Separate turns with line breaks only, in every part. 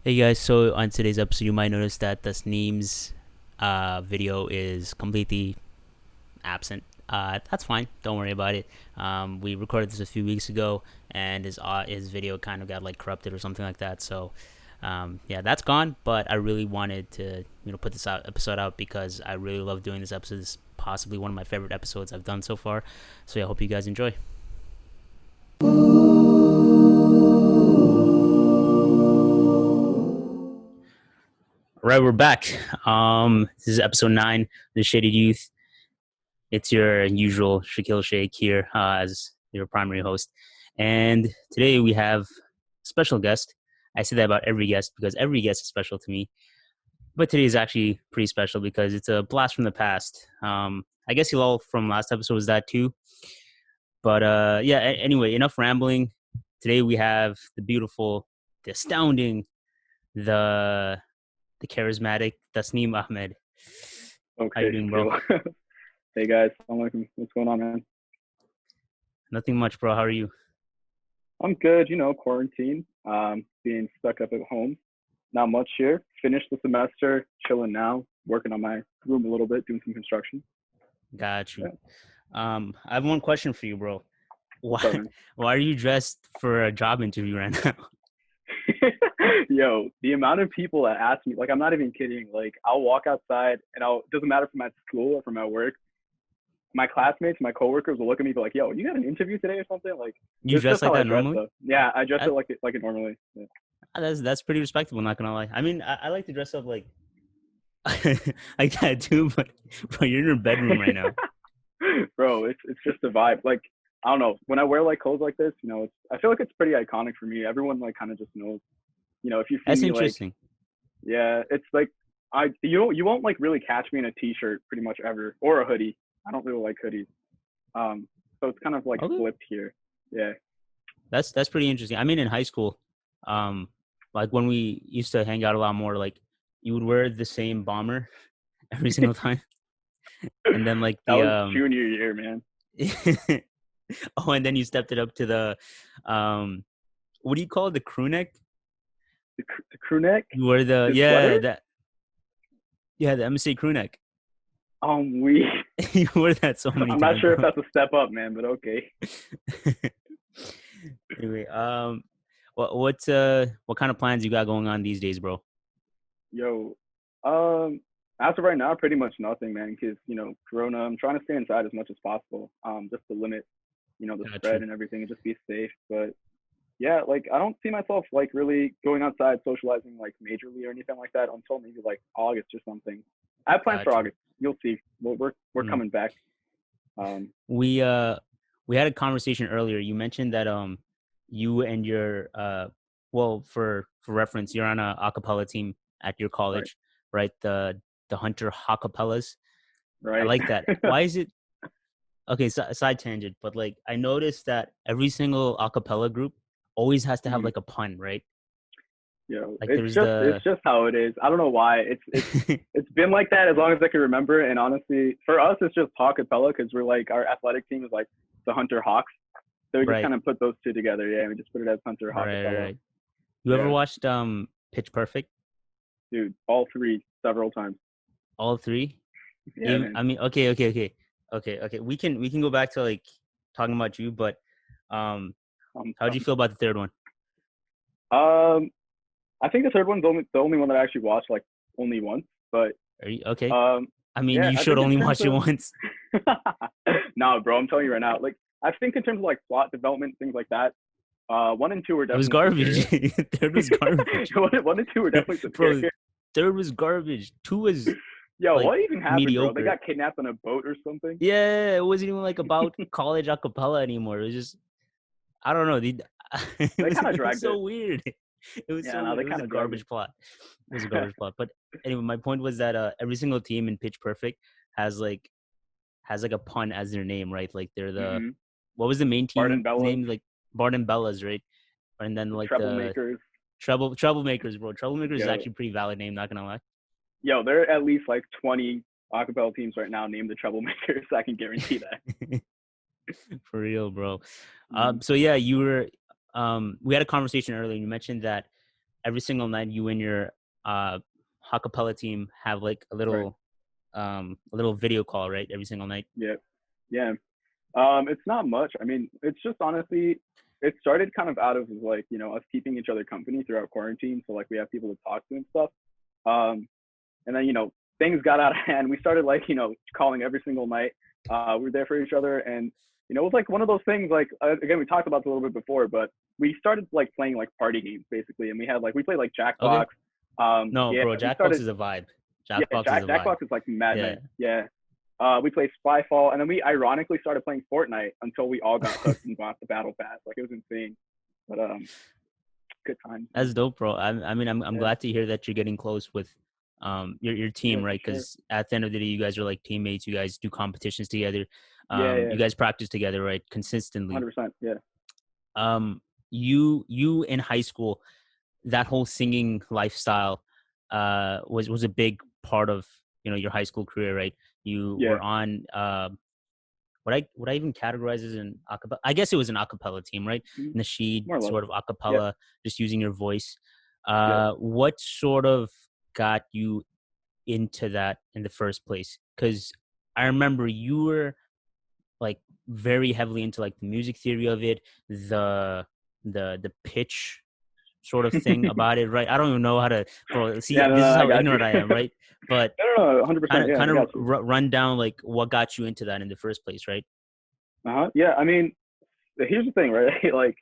Hey guys, so on today's episode, you might notice that the Sneem's video is completely absent. That's fine. Don't worry about it. We recorded this a few weeks ago, and his video kind of got like corrupted or something like that. So yeah, that's gone. But I really wanted to put this episode out because I really love doing this episode. It's possibly one of my favorite episodes I've done so far. So yeah, I hope you guys enjoy. All right, we're back. This is episode 9, The Shaded Youth. It's your usual Shaquille Sheikh here as your primary host. And today we have a special guest. I say that about every guest because every guest is special to me. But today is actually pretty special because it's a blast from the past. I guess you all from last episode was that too. But yeah, anyway, enough rambling. Today we have the beautiful, the astounding, the the charismatic Tasneem Ahmed. How you
Okay,
doing, bro?
chill. Hey guys, what's going on, man?
Nothing much, bro. How are you?
I'm good, quarantine, being stuck up at home. Not much here. Finished the semester, chilling now, working on my room a little bit, doing some construction.
Got you.
Yeah,
I have one question for you, bro.
what's
Why
up, man?
why are you dressed for a job interview right now?
Yo, the amount of people that ask me, like, I'm not even kidding. Like, I'll walk outside and it doesn't matter if I'm at school or from at work. My classmates, my coworkers will look at me and be like, yo, you got an interview today or something? Like,
You
it's
dress
just
like
how I
that
dress,
normally?
though. Yeah, I dress it
That,
like it normally. Yeah.
that's pretty respectable. Not gonna lie. I mean, I like to dress up like like that too, but you're in your bedroom right now.
Bro, it's just a vibe. Like, I don't know. When I wear like clothes like this, I feel like it's pretty iconic for me. Everyone like kind of just knows. If you see
That's
me like,
interesting.
yeah, it's like you won't like really catch me in a t-shirt pretty much ever or a hoodie. I don't really like hoodies. So it's kind of like
Okay,
flipped here. Yeah.
that's pretty interesting. I mean, in high school, um, like when we used to hang out a lot more, like you would wear the same bomber every single time, and then like
That
the
was junior year, man.
oh, and then you stepped it up to the what do you call it? The crew neck?
The crew neck,
You wore the
the
yeah,
sweater.
that yeah, the MSA crew neck.
We.
You wore that so many
I'm not
times,
sure if
bro.
that's a step up, man, but okay.
Anyway, what kind of plans you got going on these days, bro?
Yo, um, as of right now, pretty much nothing, man. Because Corona. I'm trying to stay inside as much as possible, just to limit, the
Got
spread
you.
and everything, and just be safe. But yeah, like I don't see myself like really going outside, socializing like majorly or anything like that until maybe like August or something. I have plans for
Got you.
August. You'll see. We're
Mm.
coming back. Um,
We uh we had a conversation earlier. You mentioned that you and your well, for reference, you're on a acapella team at your
right,
college, right? The Hunter Acapellas. I
right.
like that. Why is it okay? Side tangent, but like I noticed that every single acapella group always has to have
Mhm.
like a pun, right? Like
It's
there's
just it's
the
just how it is. I don't know why. It's been like that as long as I can remember. And honestly, for us, it's just Hawk Capella because we're like our athletic team is like the Hunter Hawks. So we just
right,
kind of put those two together. Yeah, we just put it as Hunter Hawk Capella.
right. You ever
Yeah,
watched Pitch Perfect?
dude, all three several times.
All three?
Yeah,
If
man.
I mean, okay. We can go back to like talking about you, but um, how'd you
Um,
feel about the third one?
um, I think the third one's the only one that I actually watched like only once. But
Are you okay?
um,
I mean,
yeah,
you
I
should
think in
only
terms
watch it
of
once.
no, bro, I'm telling you right now. Like I think in terms of like plot development, things like that. One and two were
It was
definitely
garbage.
superior.
Third was garbage,
One and two were definitely
bro.
superior.
Third was garbage. Two was
Yo,
like
what even happened, bro? They
mediocre.
got kidnapped on a boat or something.
Yeah, it wasn't even like about college acapella anymore. It was just I don't know. It
They
was
kind of
it was
dragged
so
it.
weird. It was
Yeah,
so
no,
weird.
they
It was
kind
a
of dragged
garbage plot. It was a garbage plot. But anyway, my point was that every single team in Pitch Perfect has like a pun as their name, right? Like they're the
hmm
what was the main
Bart and
team
Bella's,
name? Like Bart and Bellas, right? And then
the
like the
Troublemakers.
Troublemakers, bro. Troublemakers is
Yo,
actually a pretty valid name. Not gonna lie.
yo, there are at least like 20 acapella teams right now named the Troublemakers. I can guarantee that.
For real, bro.
Mm-hmm.
So yeah, you were. We had a conversation earlier. You mentioned that every single night you and your uh acapella team have like
Right.
a little video call, right? Every single night.
Yeah. Yeah. It's not much. I mean, it's just honestly, it started kind of out of like, us keeping each other company throughout quarantine. So like we have people to talk to and stuff. Um, and then, things got out of hand. We started like, calling every single night. We were there for each other. And, it was like one of those things like, again, we talked about this a little bit before, but we started like playing like party games basically. And we played like
Okay.
Jackbox.
No,
Yeah,
bro,
we
Jackbox
started,
is a vibe.
yeah,
Jackbox is a vibe.
Jackbox is like mad
Yeah.
nice. Yeah. We played Spyfall, and then we ironically started playing Fortnite until we all got hooked and bought the battle pass. Like it was insane, but good times,
That's
man.
dope, bro. I mean, I'm
Yeah,
glad to hear that you're getting close with your
yeah,
team,
for
right?
sure.
Because at the end of the day, you guys are like teammates. You guys do competitions together.
Yeah, yeah,
You guys practice together, right? Consistently.
100%. Yeah,
You in high school, that whole singing lifestyle was a big part of your high school career, right? You
yeah,
were on what I even categorize as an acapella. I guess it was an acapella team, right?
mm,
Nasheed,
more or less.
sort of
Yeah,
acapella, just using your voice.
yeah.
What sort of got you into that in the first place? Because I remember you were like very heavily into like the music theory of it, the the pitch sort of thing about it, right? I don't even know how to, bro. See,
Yeah, no,
this
no,
is
I
how
got you.
ignorant I am, right? But
No, no, no, 100%. Yeah,
kind
I
of
got you.
run down like what got you into that in the first place, right?
Yeah, I mean, here's the thing, right? Like,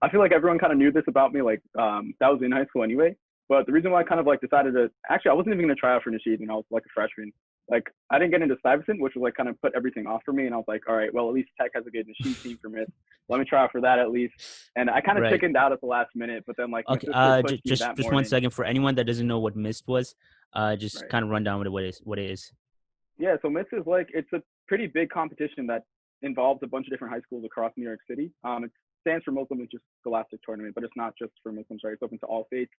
I feel like everyone kind of knew this about me. Like, that was in high school anyway. But the reason why I kind of like decided to actually, I wasn't even gonna try out for Nasheed when I was like a freshman. Like, I didn't get into Stuyvesant, which was like kind of put everything off for me. And I was like, all right, well, at least Tech has a good Nasheed team for Miss. Let me try out for that at least. And I kind of
Right.
chickened out at the last minute, but then like my
Okay.
sister pushed
Just
me
just
that
just one
morning.
second for anyone that doesn't know what mist was. Just
Right.
kind of run down what it is.
Yeah, so Miss is like it's a pretty big competition that involves a bunch of different high schools across New York City. It stands for Muslim, it's just Scholastic Tournament, but it's not just for Muslims, right? It's open to all faiths.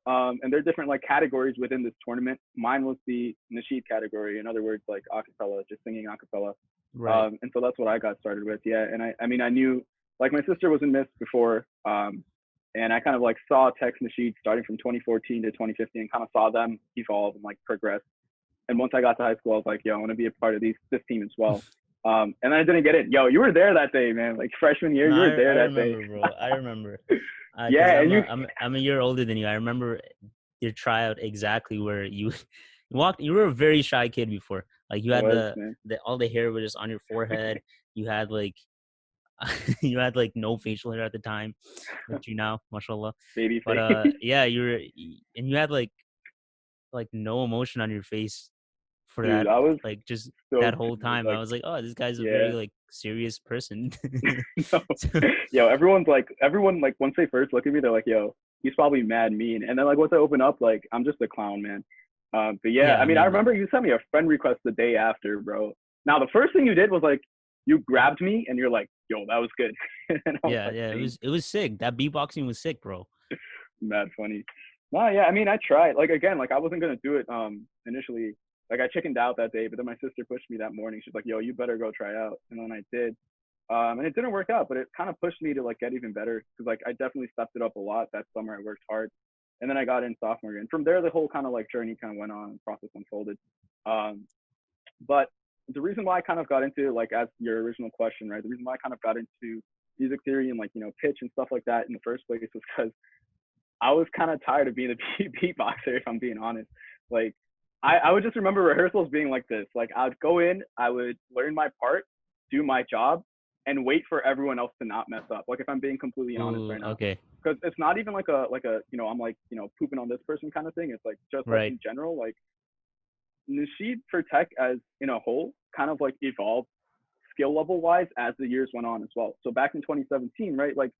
And there are different like categories within this tournament. Mine was the Nasheed category, in other words, like acapella, just singing acapella.
Right.
And so that's what I got started with. Yeah, and I mean, I knew like my sister was in Miss before, and I kind of like saw Tech's Nasheed starting from 2014 to 2015, kind of saw them evolve and like progress. And once I got to high school, I was like, yo, I want to be a part of this team as well. And then I didn't get it. Yo, you were there that day, man. Like freshman year,
No,
you were there
I
that day.
remember, bro. I remember. Because
Yeah, and you,
I'm a year older than you. I remember your tryout exactly where you walked. You were a very shy kid before. Like you
I
had
was, man,
the all the hair was just on your forehead. You had like you had like no facial hair at the time, which you now, mashallah.
baby
But
face.
yeah, and you had like no emotion on your face for
Dude,
that,
I was
like just that
stoked.
whole time. I
Like,
was like, oh, this guy's a very
yeah,
like serious person.
no.
So,
Yo, everyone, like, once they first look at me, they're like, yo, he's probably mad mean. And then, like, once I open up, like, I'm just a clown, man. But yeah,
yeah,
I
I
mean, I
mean,
remember you sent me a friend request the day after, bro. Now, the first thing you did was, like, you grabbed me and you're like, yo, that was good. And I was
yeah,
like,
yeah.
thanks.
It was sick. That beatboxing was sick, bro.
Mad funny. No, yeah, I mean, I tried. Like again, like I wasn't gonna do it initially. Like I chickened out that day, but then my sister pushed me that morning. She's like, "Yo, you better go try out." And then I did. And it didn't work out, but it kind of pushed me to like get even better because like I definitely stepped it up a lot that summer. I worked hard, and then I got in sophomore year. And from there, the whole kind of like journey kind of went on, and process unfolded. Um, but the reason why I kind of got into like as your original question, right? The reason why I kind of got into music theory and like pitch and stuff like that in the first place was because I was kind of tired of being a beatboxer, if I'm being honest. Like, I would just remember rehearsals being like this. Like, I'd go in, I would learn my part, do my job, and wait for everyone else to not mess up. Like, if I'm being completely honest
Ooh,
right now,
okay,
because it's not even like a I'm like pooping on this person kind of thing. It's like just like
right,
in general, like Nasheed for Tech as in a whole kind of like evolved skill level wise as the years went on as well. So back in 2017, right, like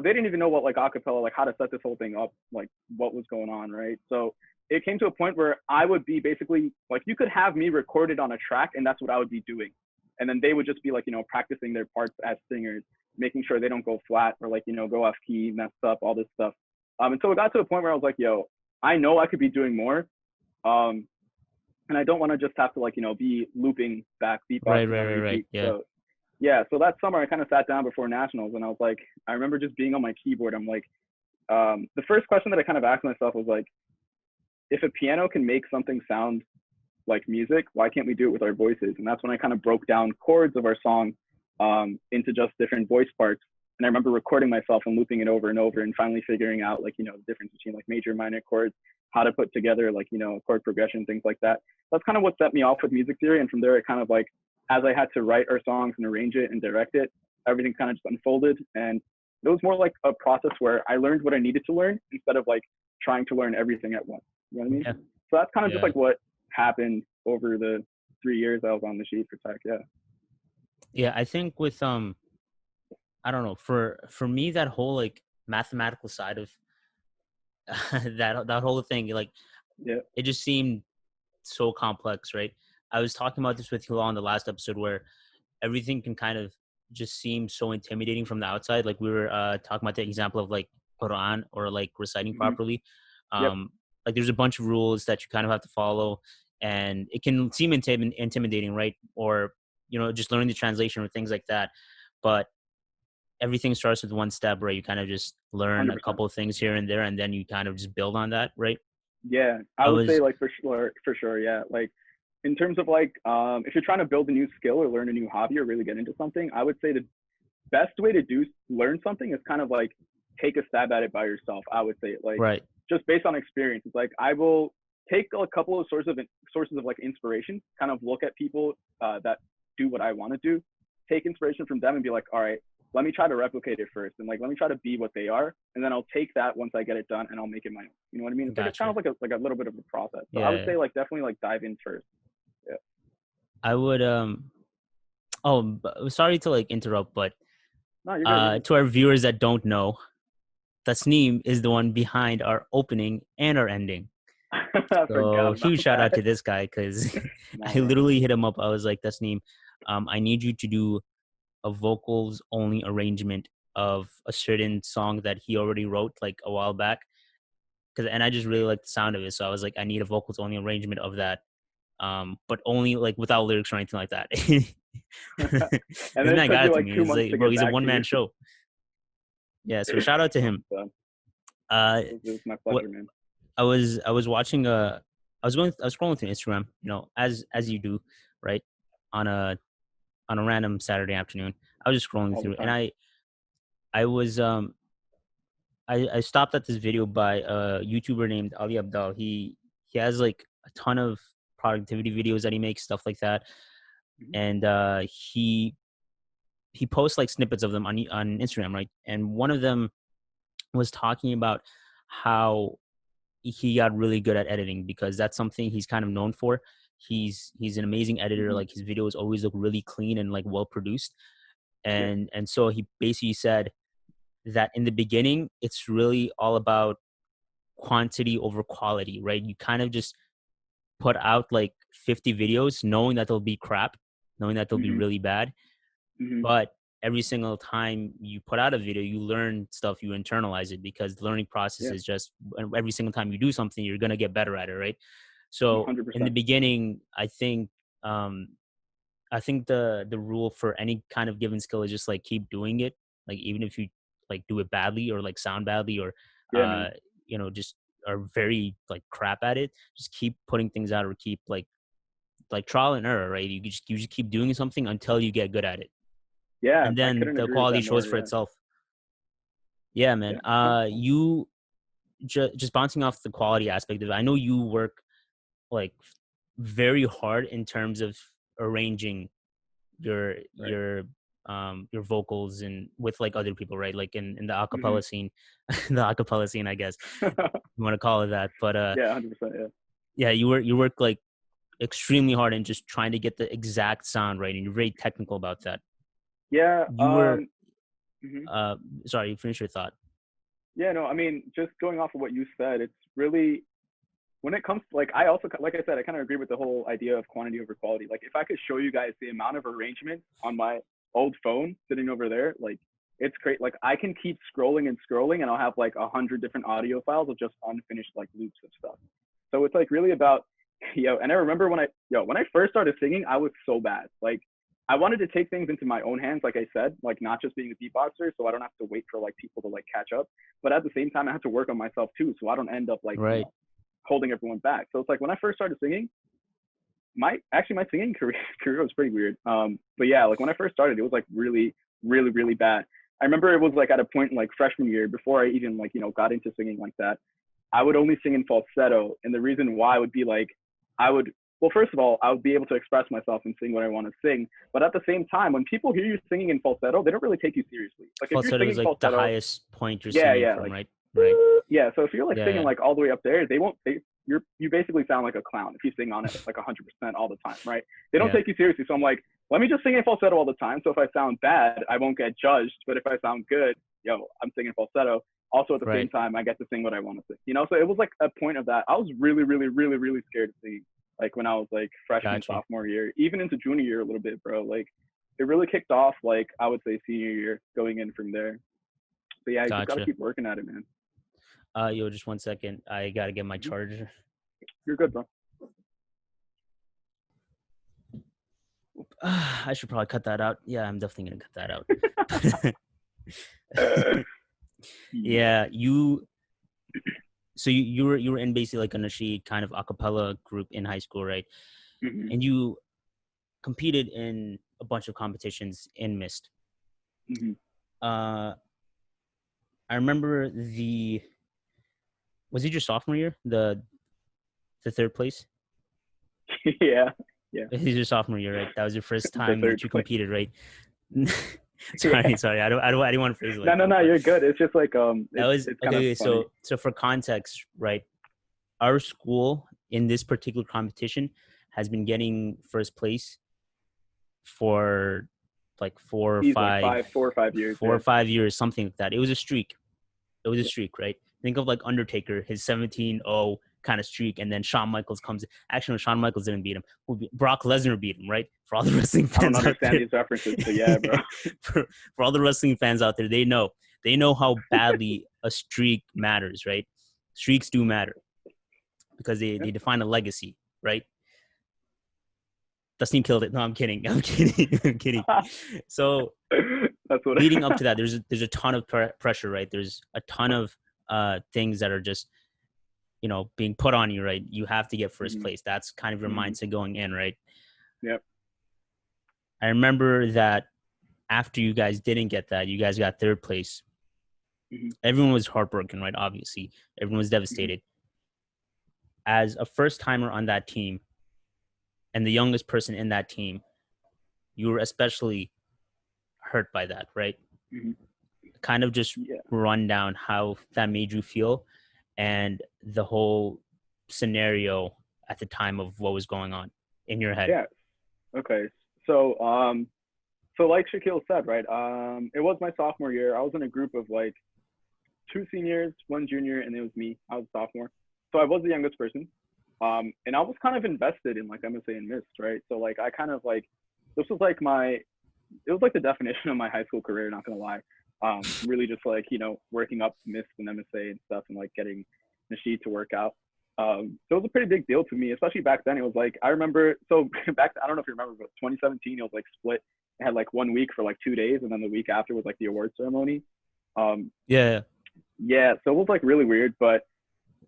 they didn't even know what like acapella, like how to set this whole thing up, like what was going on, right? So it came to a point where I would be basically like, you could have me recorded on a track, and that's what I would be doing, and then they would just be like, practicing their parts as singers, making sure they don't go flat or like go off key, mess up, all this stuff. And so it got to a point where I was like, yo, I know I could be doing more. Um, and I don't want to just have to like be looping back beatboxes on
right.
repeat.
Yeah,
So yeah, so that summer I kind of sat down before nationals and I was like, I remember just being on my keyboard. I'm like, The first question that I kind of asked myself was like, if a piano can make something sound like music, why can't we do it with our voices? And that's when I kind of broke down chords of our song into just different voice parts. And I remember recording myself and looping it over and over and finally figuring out like, you know, the difference between like major, minor chords, how to put together like, you know, chord progression, things like that. That's kind of what set me off with music theory. And from there, it kind of like, as I had to write our songs and arrange it and direct it, everything kind of just unfolded. And it was more like a process where I learned what I needed to learn instead of like trying to learn everything at once. You know what I mean?
Yeah.
So that's kind of just
Yeah.
like what happened over the 3 years I was on the sheet for tech. Yeah.
Yeah. I think with I don't know, for me, that whole like mathematical side of that whole thing, like
Yeah.
it just seemed so complex, right? I was talking about this with Hilal on the last episode where everything can kind of just seem so intimidating from the outside. Like we were talking about the example of like Quran or like reciting
Mm-hmm.
properly.
Yep.
Like there's a bunch of rules that you kind of have to follow, and it can seem intimidating, right? Or you know, just learning the translation or things like that. But everything starts with one step, right? You kind of just learn a
100%.
couple of things here and there, and then you kind of just build on that, right?
Yeah. I
I
would say
was
like for sure. Yeah. Like in terms of like, if you're trying to build a new skill or learn a new hobby or really get into something, I would say the best way to learn something is kind of like take a stab at it by yourself. I would say like
right.
just based on experience. It's like I will take a couple of sources of like inspiration, kind of look at people that do what I want to do, take inspiration from them and be like, all right, let me try to replicate it first, and like let me try to be what they are, and then I'll take that once I get it done and I'll make it my own. You know what I mean? It's like it's kind
Gotcha.
of like a little bit of a process. So I would
Yeah,
say like definitely like dive in first. Yeah.
I would. Sorry to like interrupt, but
No, you're good. You're good.
to our viewers that don't know, Tasneem is the one behind our opening and our ending.
I forgot
So
about
huge shout out
that.
to this guy because
Nah,
I
yeah.
literally hit him up. I was like, Tasneem, I need you to do a vocals only arrangement of a certain song that he already wrote like a while back. And I just really like the sound of it. So I was like, I need a vocals only arrangement of that. But only like without lyrics or anything like that.
And
This
then it
man
took
got
you
it to
like
me.
2 months to
Bro,
get
he's a
back
one
to you.
man show. Yeah, so shout out to him.
So
Uh,
it was my
what
pleasure, man.
I was watching I was scrolling through Instagram, you know, as you do, right? On a random Saturday afternoon. I was just scrolling
All the
through and
time.
I was I stopped at this video by a YouTuber named Ali Abdal. He has like a ton of productivity videos that he makes, stuff like that.
Mm-hmm.
And he posts like snippets of them on Instagram, right? And one of them was talking about how he got really good at editing because that's something he's kind of known for. He's an amazing editor.
Mm-hmm.
Like his videos always look really clean and like well produced.
Yeah.
And so he basically said that in the beginning, it's really all about quantity over quality, right? You kind of just put out like 50 videos knowing that they'll be crap, knowing that they'll be
Mm-hmm.
really bad.
Mm-hmm.
But every single time you put out a video, you learn stuff, you internalize it because the learning process
Yeah.
is just every single time you do something, you're going to get better at it, right? So in the
100%.
beginning, um, I think the rule for any kind of given skill is just like keep doing it. Like even if you like do it badly or like sound badly or
Yeah,
uh
man.
just are very like crap at it, just keep putting things out or keep like trial and error, right? You just keep doing something until you get good at it.
Yeah,
And
I
then
couldn't
the
agree with
quality
that
shows
more.
for
Yeah.
itself. Yeah, man.
Yeah. 100%.
You just bouncing off the quality aspect of it. I know you work like very hard in terms of arranging your
Right.
your your vocals and with like other people, right? Like in the
Mm-hmm.
acapella scene, the acapella scene, I guess you want to call it that. But
Yeah, 100%. Yeah.
yeah, you work like extremely hard in just trying to get the exact sound right, and you're very technical about that.
Yeah.
You were
Mhm.
uh sorry, you finish your thought.
Yeah. No, I mean, just going off of what you said, it's really when it comes to like I also like I said I kind of agree with the whole idea of quantity over quality. Like if I could show you guys the amount of arrangement on my old phone sitting over there, like it's great. Like I can keep scrolling and scrolling, and I'll have like 100 different audio files of just unfinished like loops of stuff. So it's like really about And I remember when I first started singing, I was so bad. Like I wanted to take things into my own hands, like I said, like not just being a beatboxer, so I don't have to wait for like people to like catch up. But at the same time, I have to work on myself too, so I don't end up like
Right.
holding everyone back. So it's like when I first started singing, my singing career was pretty weird. But yeah, like when I first started, it was like really bad. I remember it was like at a point in like freshman year before I even like got into singing like that. I would only sing in falsetto, and the reason why would be like I would well, first of all, I would be able to express myself and sing what I want to sing. But at the same time, when people hear you singing in falsetto, they don't really take you seriously. Like if you're
Falsetto is
singing
like the
falsetto,
highest point you're
yeah,
singing
yeah,
from,
like
right? Right.
yeah. So if you're like singing
Yeah.
like all the way up there, they won't. You basically sound like a clown if you sing on it like 100% all the time, right? They don't
Yeah.
take you seriously. So I'm like, let me just sing in falsetto all the time. So if I sound bad, I won't get judged. But if I sound good, I'm singing falsetto. Also at the same
Right.
time, I get to sing what I want to sing. So it was like a point of that. I was really scared of singing. Like when I was like freshman,
Got you.
sophomore year, even into junior year a little bit, bro. Like it really kicked off like I would say senior year going in from there. But yeah, you just gotta
Gotcha.
keep working at it, man.
Yo, just 1 second. I gotta get my
Mm-hmm.
charger.
You're good, bro.
I should probably cut that out. Yeah, I'm definitely gonna cut that out. Yeah, so you were in basically like a nasheed kind of a cappella group in high school, right?
Mm-hmm.
And you competed in a bunch of competitions in Mist.
Mm-hmm.
Uh, I remember was it your sophomore year, the third place?
Yeah, yeah.
It was your sophomore year, right? That was your first
The
time
third
that you
place.
competed, right?
Yeah.
sorry. I didn't want to phrase it like
No,
that,
no.
but
You're good. It's just like
that
it's
was
it's kind of
okay.
funny.
So for context, right? Our school in this particular competition has been getting first place for like
He's like 4 or 5 years.
four
Yeah.
or 5 years, something like that. It was a streak. It was a streak, right? Think of like Undertaker, his 17-0 kind of streak, and then Shawn Michaels comes in. Actually, no, Shawn Michaels didn't beat him. Brock Lesnar beat him, right? For all the wrestling
I don't
fans out
understand
there,
these references, but yeah, bro.
for all the wrestling fans out there, they know how badly a streak matters, right? Streaks do matter because they define a legacy, right? Dustin killed it. No, I'm kidding. I'm kidding. So
That's what.
leading up to that, there's a ton of pressure, right? There's a ton of things that are just being put on you, right? You have to get first place. That's kind of your mindset going in, right?
Yep.
I remember that after you guys didn't get that, you guys got third place.
Mm-hmm.
Everyone was heartbroken, right? Obviously, everyone was devastated. As a first timer on that team and the youngest person in that team, you were especially hurt by that, right?
Mm-hmm.
Kind of just run down how that made you feel and the whole scenario at the time of what was going on in your head.
Yeah. Okay. So so like Shaquille said, right? It was my sophomore year. I was in a group of like 2 seniors, 1 junior, and it was me. I was a sophomore. So I was the youngest person. And I was kind of invested in like MSA and Mist, right? So like I kind of like this was like it was like the definition of my high school career, not gonna lie. Really just like, working up Mist and MSA and stuff and like getting Nasheed to work out. So it was a pretty big deal to me, especially back then. It was like, I remember, so back then, I don't know if you remember, but 2017, it was like split. It had like 1 week for like 2 days, and then the week after was like the award ceremony.
Yeah.
So it was like really weird, but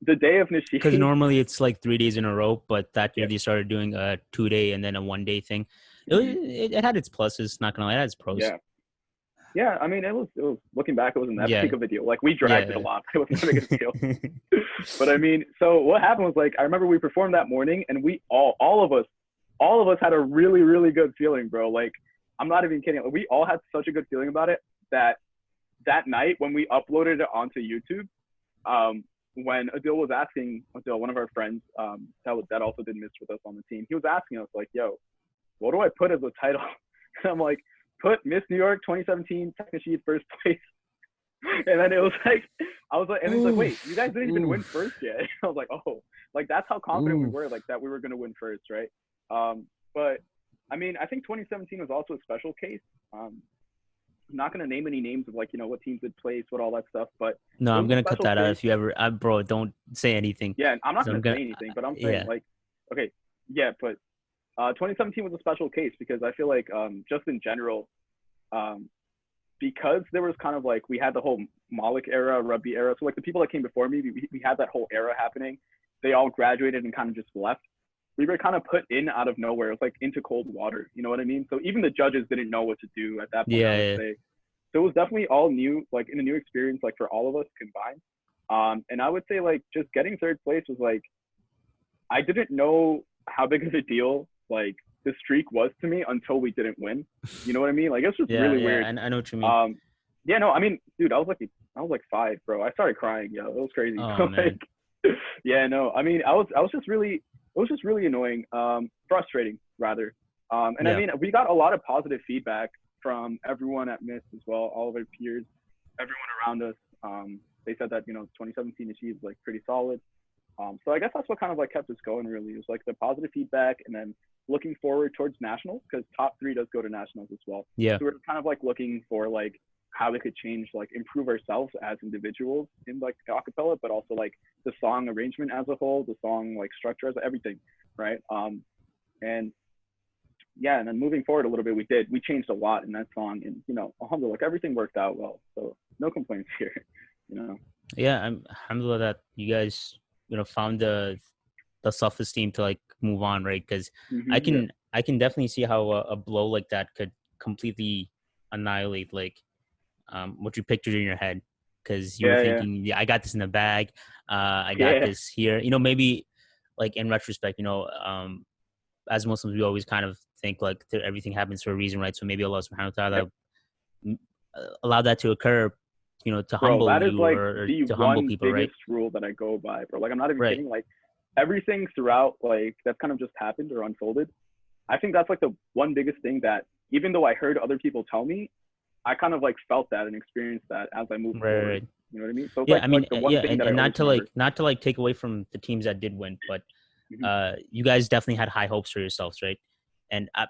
the day of Nasheed.
Because normally it's like 3 days in a row, but that year they started doing a 2-day and then a 1-day thing. It had its pluses, not gonna lie, it had its pros.
Yeah, I mean, it was looking back, it wasn't that big of a deal. Like we dragged it a lot, but it wasn't that big of a deal. But I mean, so what happened was like I remember we performed that morning, and we all of us had a really, really good feeling, bro. Like I'm not even kidding. Like, we all had such a good feeling about it that night when we uploaded it onto YouTube, when Adil was asking, one of our friends, that also did Mist with us on the team, he was asking us like, "Yo, what do I put as a title?" And I'm like, "Put Miss New York 2017 Technisheed first place." And then it was like, I was like, and he's like, "Wait, you guys didn't even win first yet." I was like, "Oh, like that's how confident we were, like that we were gonna win first, right?" But I mean, I think 2017 was also a special case. I'm not gonna name any names of like what teams did place, what all that stuff, but
no, I'm gonna cut that out if you ever, bro. Don't say anything.
Yeah, I'm not gonna say anything, but I'm saying like, okay, yeah, but 2017 was a special case because I feel like just in general, um, because there was kind of like we had the whole Malik era, rugby era. So like the people that came before me, we had that whole era happening. They all graduated and kind of just left. We were kind of put in out of nowhere. It was like into cold water. You know what I mean? So even the judges didn't know what to do at that point, I
Yeah,
would
yeah,
say. So it was definitely all new, like in a new experience, like for all of us combined. And I would say like just getting third place was like I didn't know how big of a deal like the streak was to me until we didn't win. You know what I mean? Like it's just
yeah,
really
yeah.
weird.
I know what you mean.
Um, yeah, no, I mean, dude, I was like 5, bro. I started crying. Yo, it was crazy.
Oh man.
Like, yeah, no, I mean, I was just really, it was just really annoying, frustrating rather. And I
Yeah.
mean, we got a lot of positive feedback from everyone at Miss as well, all of our peers, everyone around us. They said that 2017 achieved like pretty solid. So I guess that's what kind of like kept us going really. It was like the positive feedback and then looking forward towards nationals because top 3 does go to nationals as well.
Yeah.
So we're kind of like looking for like how we could change, like improve ourselves as individuals in like acapella, but also like the song arrangement as a whole, the song like structure as everything, right? And yeah, and then moving forward a little bit, we changed a lot in that song, and alhamdulillah, like everything worked out well. So no complaints here, you know.
Yeah, I'm alhamdulillah that you guys, found the self-esteem to like move on, right? Because
Yeah,
I can definitely see how a blow like that could completely annihilate like what you pictured in your head. Because you were
yeah,
thinking, yeah, I got this in the bag. I got
yeah,
this here. Maybe like in retrospect, as Muslims, we always kind of think like everything happens for a reason, right? So maybe Allah Subhanahu wa
yeah.
Taala allowed that to occur, to
Bro,
humble
that is
you
like
or
the
to humble
one
people, right?
biggest rule that I go by, bro. Like I'm not even
Right.
kidding. Like everything throughout, like that's kind of just happened or unfolded. I think that's like the one biggest thing that even though I heard other people tell me, I kind of like felt that and experienced that as I moved
Right,
forward.
right.
You know what I mean? So it's
Yeah,
like
I mean,
the one
yeah,
thing that I
and
always remember.
not to like take away from the teams that did win, but
Hmm.
you guys definitely had high hopes for yourselves, right? And
Yep.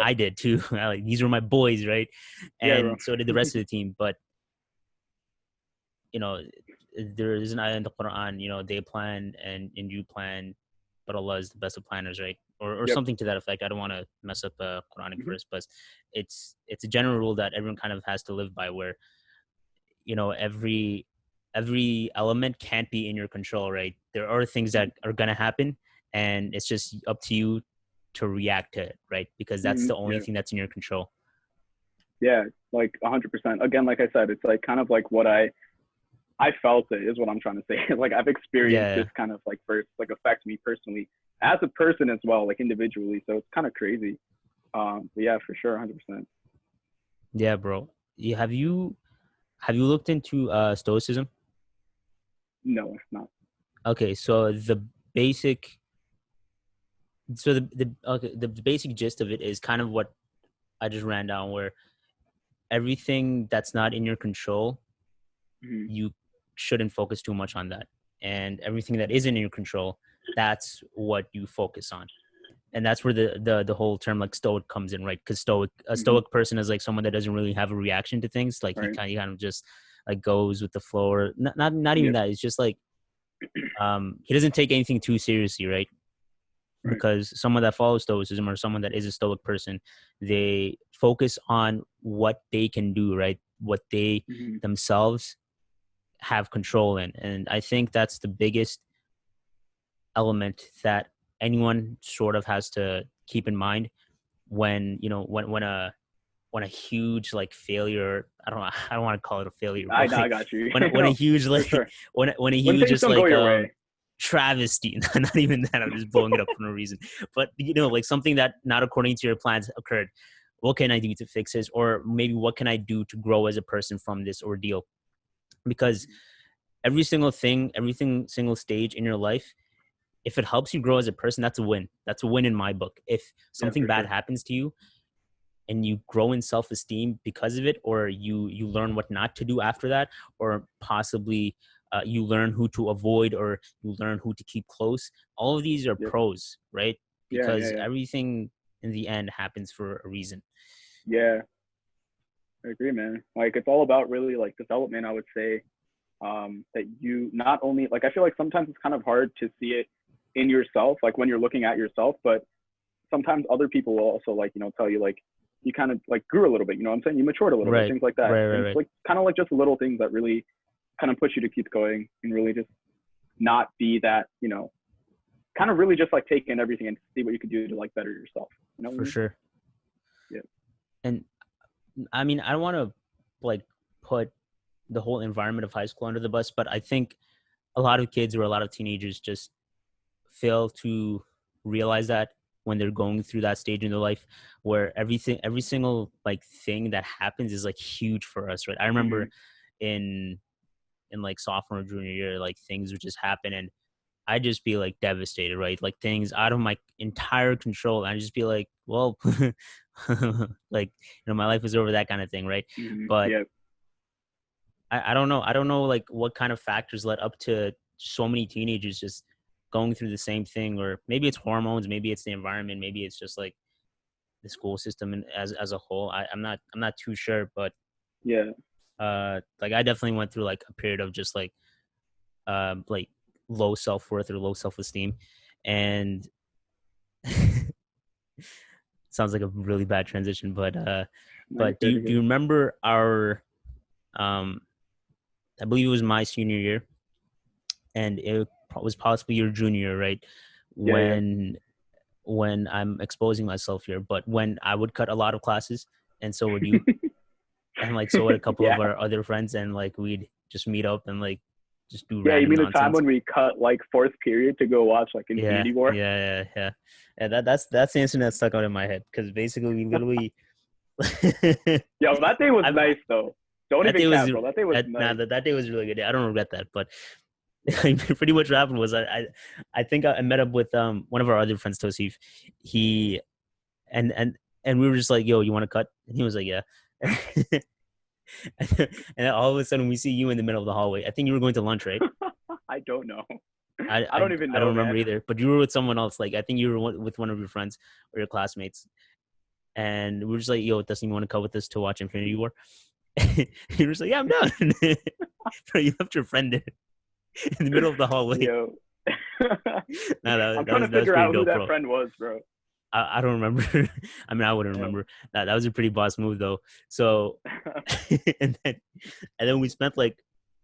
I did too. Like, these were my boys, right?
Yeah, bro.
And so did the rest of the team. But you know, there is an ayah in the Quran. They plan and you plan, but Allah is the best of planners, right? Or
Yep.
something to that effect. I don't want to mess up a Quranic
Hmm.
verse, but it's a general rule that everyone kind of has to live by, where every element can't be in your control, right? There are things that are going to happen, and it's just up to you to react to it, right? Because that's
Hmm.
the only
Yeah.
thing that's in your control.
Yeah. Like 100%. Again, like I said, it's like kind of like what I felt it is what I'm trying to say. Like I've experienced
Yeah,
this kind of like first like affect me personally as a person as well, like individually. So it's kind of crazy. But yeah, for sure, 100%.
yeah, bro. Have you looked into Stoicism?
No, it's not.
Okay, so basic the basic gist of it is kind of what I just ran down, where everything that's not in your control,
Mm-hmm.
you shouldn't focus too much on that. And everything that isn't in your control, that's what you focus on. And that's where the whole term like stoic comes in, right? Because a
Mm-hmm.
stoic person is like someone that doesn't really have a reaction to things. Like
Right.
he kind of just like goes with the flow, or not even
Yep.
that. It's just like he doesn't take anything too seriously, right?
Right.
Because someone that follows stoicism, or someone that is a stoic person, they focus on what they can do, right? What they
Mm-hmm.
themselves have control in. And I think that's the biggest element that anyone sort of has to keep in mind when when a huge like failure, I don't want to call it a failure,
I
but
know, I
like
got you.
when a
No,
huge
for
like
sure.
when a
When
huge
things
just
don't go
like
your way.
travesty, not even that, I'm just blowing it up for no reason, but like something that not according to your plans occurred, what can I do to fix this? Or maybe what can I do to grow as a person from this ordeal? Because single stage in your life, if it helps you grow as a person, that's a win. That's a win in my book. If
Yeah,
something
for
bad
sure.
happens to you and you grow in self-esteem because of it, or you learn what not to do after that, or possibly you learn who to avoid, or you learn who to keep close, all of these are
Yep.
pros, right?
Yeah, yeah,
Because
yeah.
everything in the end happens for a reason.
Yeah, I agree, man. Like it's all about really like development, I would say. That you not only like I feel like sometimes it's kind of hard to see it in yourself, like when you're looking at yourself, but sometimes other people will also like, tell you like you kind of like grew a little bit, you know what I'm saying? You matured a little bit,
Right,
things like that.
right, right,
And it's
right,
like kind of like just little things that really kind of push you to keep going and really just not be that, kind of really just like take in everything and see what you can do to like better yourself. You know what I
for
mean?
sure.
Yeah.
And I mean, I don't want to like put the whole environment of high school under the bus, but I think a lot of kids or a lot of teenagers just fail to realize that when they're going through that stage in their life where every single like thing that happens is like huge for us, right? I remember
Mm-hmm.
in like sophomore or junior year, like things would just happen and I'd just be like devastated, right? Like things out of my entire control. And I'd just be like, well, like, my life is over, that kind of thing, right?
Mm-hmm.
But
Yeah.
I don't know. I don't know like what kind of factors led up to so many teenagers just going through the same thing, or maybe it's hormones, maybe it's the environment, maybe it's just like the school system and as a whole. I'm not too sure, but
Yeah.
like I definitely went through like a period of just like low self-worth or low self-esteem, and sounds like a really bad transition,
No, you're
but do
good.
you
You're
do you
good.
remember our um I believe it was my senior year, and it was possibly your junior, right?
Yeah. Yeah.
when when I'm exposing myself here, but when I would cut a lot of classes, and so would you, and like so would a couple
Yeah.
of our other friends, and like we'd just meet up and like just do
Yeah. You
random
mean the time
nonsense.
when we cut like fourth period to go watch like
Yeah,
Infinity War?
yeah, yeah, yeah. And that's the incident that stuck out in my head because basically we literally
Yo, that day was
I
nice though. Don't
that
even
day was
cap, bro. That day was nice.
that day was a really good day. I don't regret that, but
Yeah.
pretty much what happened was I think I met up with one of our other friends, Tosif. He and and and we were just like, "Yo, you want to cut?" And he was like, "Yeah." And then all of a sudden, we see you in the middle of the hallway. I think you were going to lunch, right?
I don't know.
I
I
I,
don't even
I don't
know,
remember
man.
either, but you were with someone else. Like I think you were with one of your friends or your classmates, and we were just like, "Yo, doesn't you want to come with us to watch Infinity War?" You were just like, "Yeah, I'm down." Bro, you left your friend there in the middle of the hallway.
Yo.
No,
I'm
that
trying
was
to
that was
figure
pretty
out who
dope,
that
bro.
friend was, bro.
I don't remember. I mean, I wouldn't
Yeah.
remember. That was a pretty boss move, though. So, and then we spent like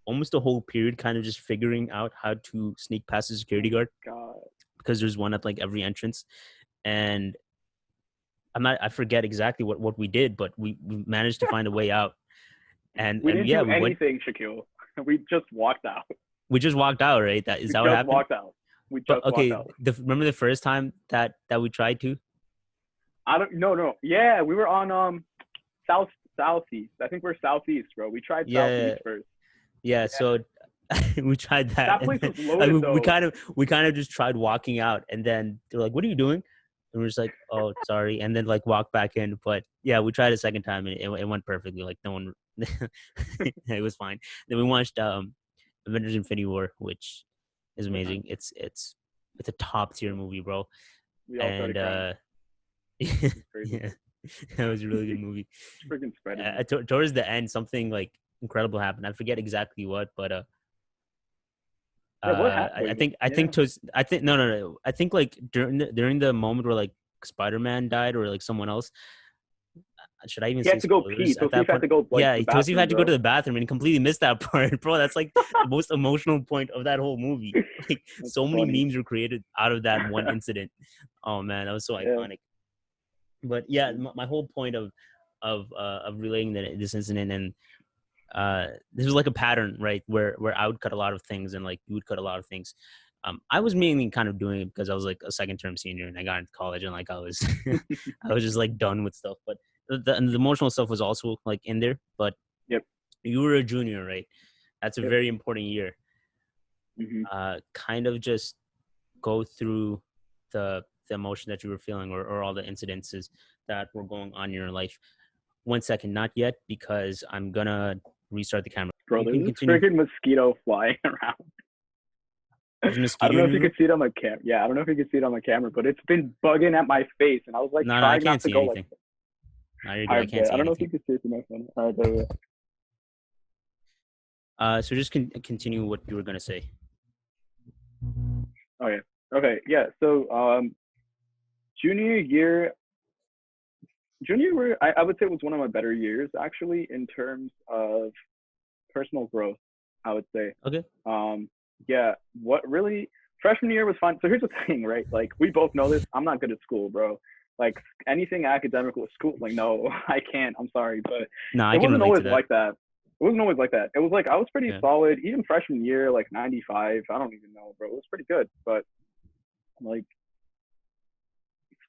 almost a whole period kind of just figuring out how to sneak past the
Oh
security
my
guard
god.
because there's one at like every entrance. And I forget exactly what we did, but we managed to find a way out.
We
And
didn't
yeah,
do anything, Shaquille. We just walked out.
we just walked out, right? That is
We
that what
just
happened?
walked out. We
But
just walked
okay,
out.
remember the first time that we tried to?
I don't no. Yeah, we were on south southeast. I think we're southeast, bro. We tried
Yeah,
southeast first.
yeah.
Yeah.
So we tried that,
That
and
place
then
was
like,
loaded though.
we kind of just tried walking out, and then they're like, "What are you doing?" And we're just like, "Oh, sorry," and then like walk back in. But yeah, we tried a second time, and it went perfectly. Like no one, it was fine. Then we watched Avengers: Infinity War, which is
Uh-huh.
amazing. It's a top tier movie, bro.
We all started
And
crying. It's crazy.
yeah, that was a really good movie.
It's freaking Spider-Man.
Towards the end, something like incredible happened. I forget exactly what, but
Yeah, what happened?
I
Wait,
think
yeah.
I think no. I think like during the moment where like Spider-Man died or like someone else. Should I even
He
say
had to go
spoilers
pee.
at
Tosif
that
had
point?
to go like
Yeah,
the
Tosif
bathroom,
had to go to
bro.
the bathroom and he completely missed that part, bro. That's like the most emotional point of that whole movie. Like
That's
so many
funny.
memes were created out of that one incident. Oh man, that was so
Yeah.
iconic. But yeah, my whole point of relating this incident, and this was like a pattern, right? Where I would cut a lot of things and like you would cut a lot of things. I was mainly kind of doing it because I was like a second term senior and I got into college and like I was I was just like done with stuff. But the emotional stuff was also like in there. But
Yep.
you were a junior, right? That's a
Yep.
very important year.
Hmm.
Kind of just go through the emotion that you were feeling, or all the incidences that were going on in your life. 1 second, not yet, because I'm gonna restart the camera.
Bro,
You can
there's this
continue.
freaking mosquito flying around.
There's a
I don't
mosquito
know
in
if
your
you
room.
could see it on my cam. Yeah, I don't know if you could see it on my camera, but it's been bugging at my face, and I was like
No, I
trying not
can't
to
see
go like.
anything. No, you're good.
I
I can't
bet. I
see
don't know if
anything.
you could see it through my phone. All right, there.
So just continue what you were gonna say.
Okay. Okay. Yeah. So junior year, I would say was one of my better years actually in terms of personal growth. I would say.
Okay.
Um, yeah, what really freshman year was fun. So here's the thing, right? Like we both know this. I'm not good at school, bro. Like anything academic with school, like no, I can't. I'm sorry, but
No, I
it
can
wasn't
relate to
always
that.
like that. It wasn't always like that. It was like I was pretty
Yeah.
solid, even freshman year, like 95. I don't even know, bro. It was pretty good, but like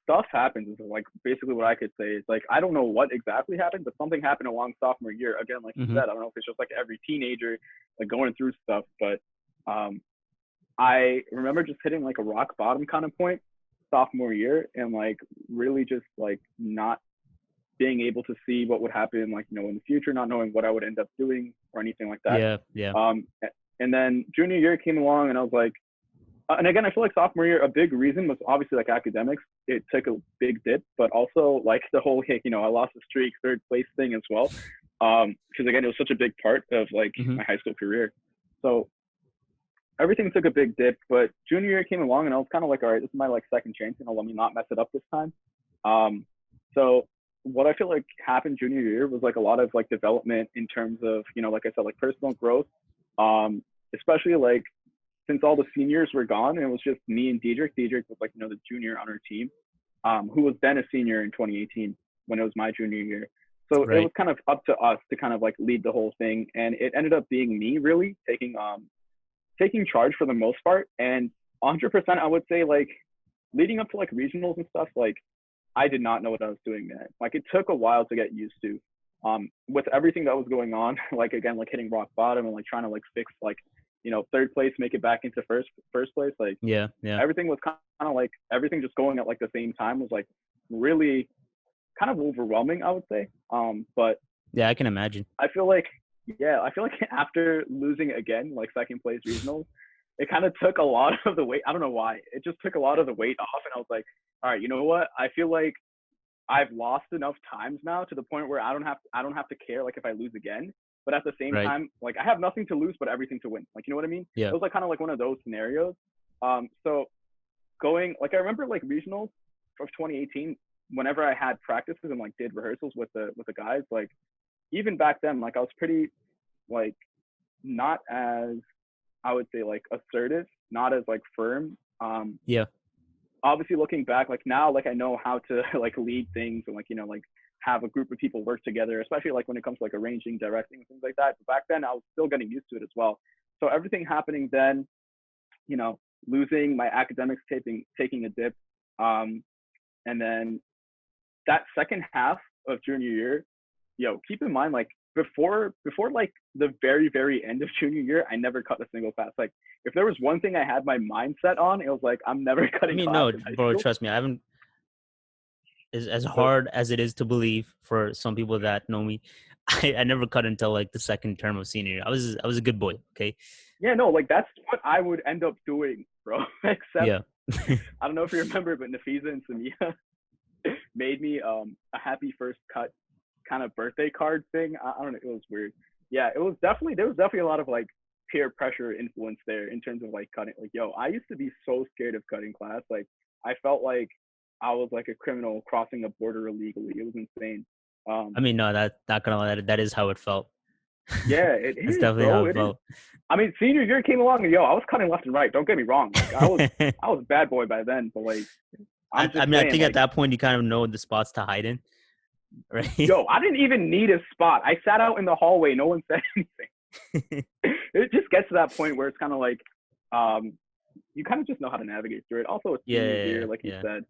stuff happens is like basically what I could say is like I don't know what exactly happened, but something happened along sophomore year. Again, like you
Mm-hmm.
said, I don't know if it's just like every teenager like going through stuff, but um I remember just hitting like a rock bottom kind of point sophomore year and like really just like not being able to see what would happen like in the future, not knowing what I would end up doing or anything like that.
Yeah. Yeah.
Um and then junior year came along and I was like and again, I feel like sophomore year, a big reason was obviously like academics. It took a big dip, but also like the whole, I lost the streak, third place thing as well. Because again, it was such a big part of like
Mm-hmm.
my high school career. So everything took a big dip, but junior year came along and I was kind of like, all right, this is my like second chance, let me not mess it up this time. So what I feel like happened junior year was like a lot of like development in terms of, like I said, like personal growth. Especially like since all the seniors were gone, and it was just me and Diedrich. Diedrich was like, the junior on our team, who was then a senior in 2018 when it was my junior year. So it was
Right.
kind of up to us to kind of like lead the whole thing. And it ended up being me really taking charge for the most part. And 100%, I would say like leading up to like regionals and stuff, like I did not know what I was doing, man. Like it took a while to get used to. With everything that was going on, like again, like hitting rock bottom and like trying to like fix like, third place, make it back into first place. Like
Yeah. Yeah.
everything was kind of like everything just going at like the same time was like really kind of overwhelming, I would say. But
Yeah. I can imagine.
I feel like, yeah, I feel like after losing again, like second place regionals, it kind of took a lot of the weight. I don't know why. It just took a lot of the weight off, and I was like, all right, you know what? I feel like I've lost enough times now to the point where I don't have to care like if I lose again. But at the same
Right.
time, like I have nothing to lose but everything to win. Like you know what I mean?
Yeah.
It was like kind of like one of those scenarios. So going like I remember like regionals of 2018. Whenever I had practices and like did rehearsals with the guys, like even back then, like I was pretty like not as I would say like assertive, not as like firm.
Yeah.
Obviously looking back, like now, like I know how to like lead things and like like have a group of people work together, especially like when it comes to like arranging, directing, and things like that. But back then, I was still getting used to it as well. So everything happening then, you know, losing my academics, taking a dip, and then that second half of junior year, keep in mind like before like the very end of junior year, I never cut a single class. Like if there was one thing I had my mindset on, it was like I'm never
I
cutting
mean,
class
no,
in high
bro.
school.
Trust me. I haven't. As
So
hard as it is to believe for some people that know me, I never cut until like the second term of senior year. I was a good boy. Okay.
yeah, no, like that's what I would end up doing, bro. Except
Yeah.
I don't know if you remember, but Nafisa and Samia made me a happy first cut kind of birthday card thing. I don't know, it was weird. Yeah, there was definitely a lot of like peer pressure influence there in terms of like cutting. Like, I used to be so scared of cutting class. Like, I felt like I was like a criminal crossing a border illegally. It was insane.
I
Um,
mean, no, that not gonna lie, that is how it felt.
yeah, it
That's
is,
definitely how
bro.
it
It is.
felt.
I mean, senior year came along and I was cutting left and right. Don't get me wrong. Like I was a bad boy by then, but like I'm
I
just
mean, I
saying,
think at
like,
that point you kind of know the spots to hide in, right?
I didn't even need a spot. I sat out in the hallway. No one said anything. It just gets to that point where it's kind of like, you kind of just know how to navigate through it. Also, it's
Yeah,
senior
yeah,
year, like you
yeah,
said.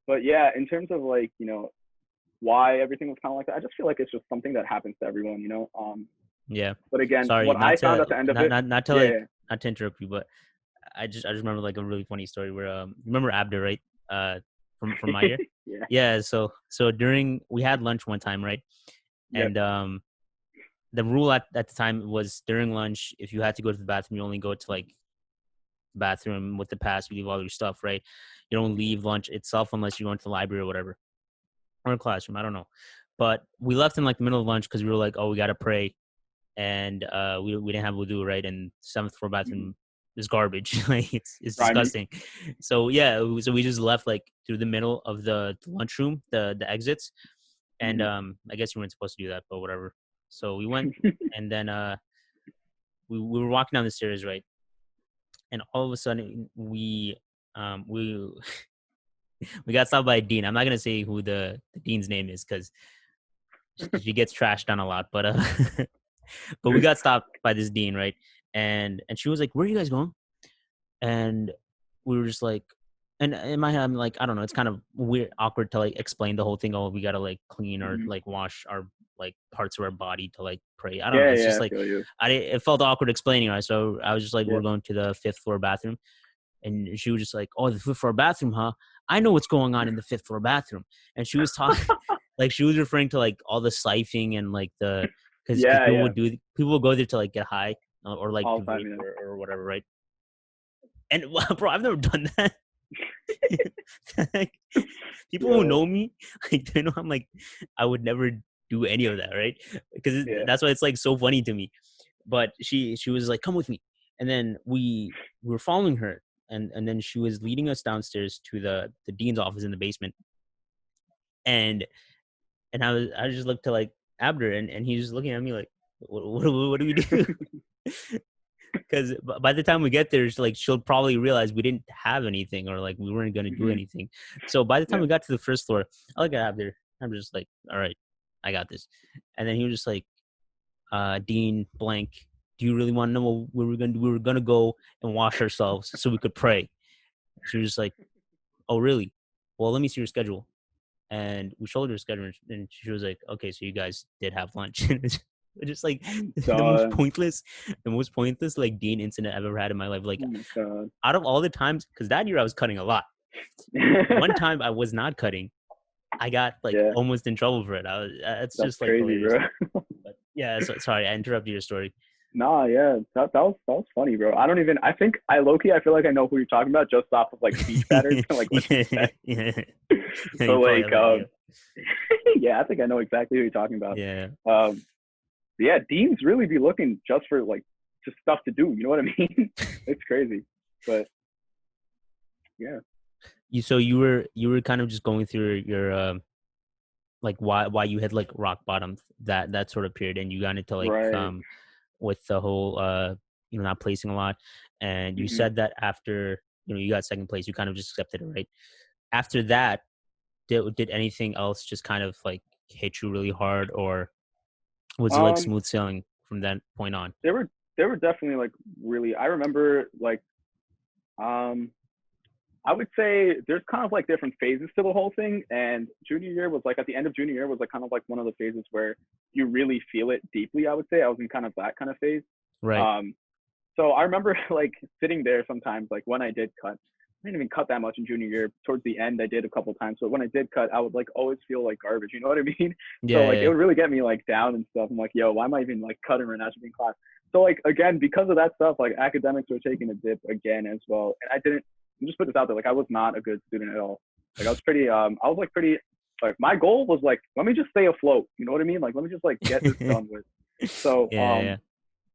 But yeah, in terms of like, why everything was kind of like that, I just feel like it's just something that happens to everyone,
yeah.
But again,
Sorry,
what I found at the end of it,
not to
yeah,
like
yeah,
not to interrupt you, but I just remember like a really funny story where remember Abder, right? From my year.
yeah,
Yeah, so during we had lunch one time, right?
yep,
And the rule at the time was during lunch, if you had to go to the bathroom, you only go to like bathroom with the pass, you leave all your stuff, right? You don't leave lunch itself unless you go into the library or whatever. Or a classroom, I don't know. But we left in like the middle of lunch because we were like, oh, we gotta pray. And we didn't have wudu, right? And seventh floor
mm-hmm.
bathroom. is garbage. Like it's
Grimy.
disgusting. So yeah, so we just left like through the middle of the lunchroom, the exits, and
Mhm.
I guess we weren't supposed to do that, but whatever. So we went, and then we were walking down the stairs, right, and all of a sudden we we got stopped by a dean. I'm not gonna say who the dean's name is because she gets trashed on a lot, but but we got stopped by this dean, right? And she was like, "Where are you guys going?" And we were just like, and in my head, I'm like, I don't know, it's kind of weird, awkward to like explain the whole thing. Oh, we gotta like clean or
Mhm.
like wash our like parts of our body to like pray. I don't know.
Yeah,
It's
yeah,
just
I
like
feel you.
it felt awkward explaining, right? So I was just like,
Yeah.
we're going to the fifth floor bathroom, and she was just like, "Oh, the fifth floor bathroom, huh? I know what's going on in the fifth floor bathroom." And she was talking, like she was referring to like all the siphoning and like the because
Yeah, yeah.
people would go there to like get high or like
All
do
the time,
vape
yeah.
or whatever, right? And bro, I've never done that. Like, people who
Yo.
know me, like they know I'm like, I would never do any of that, right? Because
Yeah.
that's why it's like so funny to me. But she was like, "Come with me," and then we were following her, and then she was leading us downstairs to the dean's office in the basement, and I just looked to like Abner, and he's just looking at me like, what do we do? Because by the time we get there, like she'll probably realize we didn't have anything or like we weren't going to do
Mhm.
anything. So by the time
Yeah.
we got to the first floor, I look at Abner. I'm just like, all right, I got this. And then he was just like, Dean blank, do you really want to know what we were gonna do? We were gonna go and wash ourselves so we could pray. She was just like, oh really? Well, let me see your schedule. And we showed her schedule, and she was like, okay, so you guys did have lunch. And it's just like
I'm
the
done.
most pointless like Dean incident I've ever had in my life. Like
Oh my god.
out of all the times, because that year I was cutting a lot. One time I was not cutting, I got like
Yeah,
almost in trouble for it. It's
that's
just like
crazy,
hilarious.
bro.
But yeah, sorry, I interrupted your story.
Nah, yeah, that was funny, bro. I don't even. I think I low key. I feel like I know who you're talking about just off of like speech patterns and like what she
Yeah,
said.
yeah.
So
You probably
like,
have an idea.
yeah, I think I know exactly who you're talking about.
Yeah.
Um, yeah, deans really be looking just for like just stuff to do. You know what I mean? It's crazy, but yeah,
So you were kind of just going through your like why you had like rock bottom that sort of period, and you got into like
right.
with the whole not placing a lot, and you
Hmm.
said that after you got second place, you kind of just accepted it, right? After that, did anything else just kind of like hit you really hard, or was it like
Um,
smooth sailing from that point on?
they were definitely like really. I remember like um I would say there's kind of like different phases to the whole thing. And junior year was like at the end of junior year was like kind of like one of the phases where you really feel it deeply. I would say I was in kind of that kind of phase.
Right.
Um, so I remember like sitting there sometimes, like when I did cut, I didn't even cut that much in junior year. Towards the end, I did a couple times. But when I did cut, I would like always feel like garbage. You know what I mean? So
Yeah,
like it
yeah,
would really get me like down and stuff. I'm like, yo, why am I even like cutting right now? I should be in class. So like again, because of that stuff, like academics were taking a dip again as well. And I didn't just put this out there. Like I was not a good student at all. Like I was pretty. I was like pretty. Like my goal was like, let me just stay afloat. You know what I mean? Like let me just like get this
yeah.
done with. So
Yeah,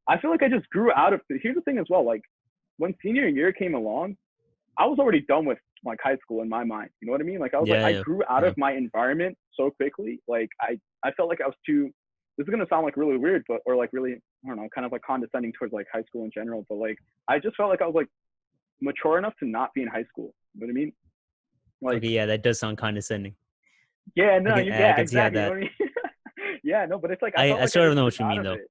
I feel like I just grew out of. Here's the thing as well. Like when senior year came along, I was already done with like high school in my mind. You know what I mean? Like I was like
yeah,
I
yeah,
grew out
yeah.
of my environment so quickly. Like I felt like I was too. This is gonna sound like really weird, but or like really I don't know, kind of like condescending towards like high school in general. But like I just felt like I was like mature enough to not be in high school. You know what I mean? Like
Okay, yeah, that does sound condescending.
yeah, no,
I
yeah,
can see how
exactly. You know
that.
what I mean? Yeah, no, but it's like I felt
I
like I
sort of
just
know
grew
what you
out
mean,
of
though.
it.